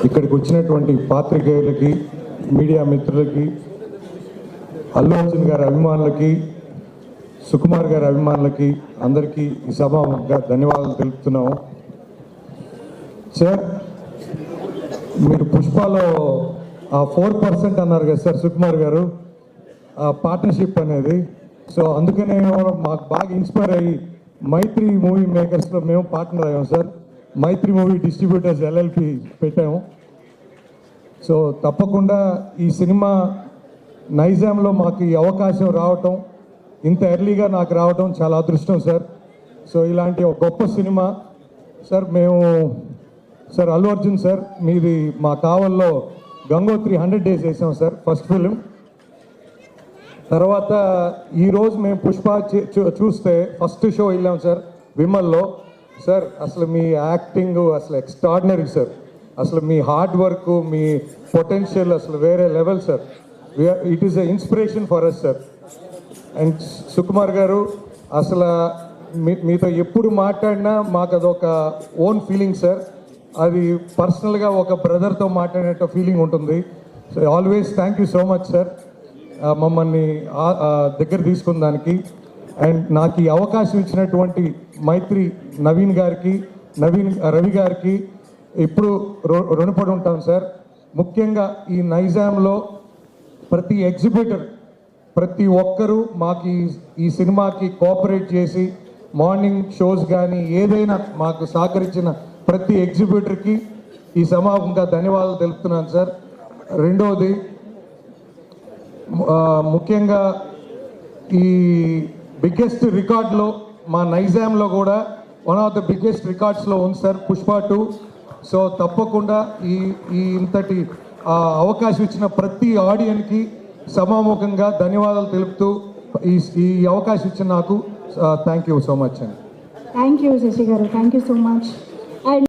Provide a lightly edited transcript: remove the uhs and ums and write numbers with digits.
ఇక్కడికి వచ్చినటువంటి పాత్రికేయులకి, మీడియా మిత్రులకి, అల్లు అర్జున్ గారి అభిమానులకి, సుకుమార్ గారి అభిమానులకి అందరికీ ఈ సభగా ధన్యవాదాలు తెలుపుతున్నాము. సార్, మీరు పుష్పలో ఆ 4% అన్నారు కదా సార్ సుకుమార్ గారు, ఆ పార్ట్నర్షిప్ అనేది. సో అందుకనే మాకు బాగా ఇన్స్పైర్ అయ్యి మైత్రి మూవీ మేకర్స్లో మేము పార్ట్నర్ అయ్యాము సార్. మైత్రి మూవీ డిస్ట్రిబ్యూటర్స్ ఎల్ఎల్పి పెట్టాము. సో తప్పకుండా ఈ సినిమా నైజాంలో మాకు ఈ అవకాశం రావటం, ఇంత ఎర్లీగా నాకు రావటం చాలా అదృష్టం సార్. సో ఇలాంటి ఒక గొప్ప సినిమా సార్. మేము సార్ అల్లు అర్జున్ సార్, మీది మా కావల్లో గంగోత్రి 100 days వేసాం సార్, ఫస్ట్ ఫిలిం. తర్వాత ఈరోజు మేము పుష్ప చూస్తే ఫస్ట్ షో వెళ్ళాం సార్ విమల్లో. సార్ అసలు మీ యాక్టింగ్ అసలు ఎక్స్ట్రాడినరీ సార్. అసలు మీ హార్డ్ వర్క్, మీ పొటెన్షియల్ అసలు వేరే level sir. It is a inspiration for us sir. And Sukumar గారు, అసలు మీతో ఎప్పుడు మాట్లాడినా మాకు అదొక ఓన్ ఫీలింగ్ సార్. అది పర్సనల్గా ఒక బ్రదర్తో మాట్లాడినట్టు ఫీలింగ్ ఉంటుంది. So always thank you so much sir, మమ్మల్ని దగ్గర తీసుకున్న దానికి. అండ్ నాకు ఈ అవకాశం ఇచ్చినటువంటి మైత్రి రవి గారికి ఇప్పుడు రుణపడి ఉంటాం సార్. ముఖ్యంగా ఈ నైజాంలో ప్రతి ఎగ్జిబిటర్, ప్రతి ఒక్కరూ మాకు ఈ సినిమాకి కోఆపరేట్ చేసి మార్నింగ్ షోస్ కానీ ఏదైనా మాకు సహకరించిన ప్రతి ఎగ్జిబిటర్కి ఈ సమాపంగా ధన్యవాదాలు తెలుపుతున్నాను సార్. రెండవది, ముఖ్యంగా ఈ బిగ్గెస్ట్ రికార్డ్లో మా నైజాంలో కూడా వన్ ఆఫ్ ద బిగ్గెస్ట్ రికార్డ్స్లో ఉంది సార్ పుష్ప 2. సో తప్పకుండా ఈ ఇంతటి అవకాశం ఇచ్చిన ప్రతి ఆడియన్కి సమాముఖంగా ధన్యవాదాలు తెలుపుతూ ఈ అవకాశం ఇచ్చిన నాకు థ్యాంక్ యూ సో మచ్ అండి. థ్యాంక్ యూ శశి గారు, థ్యాంక్ యూ సో మచ్.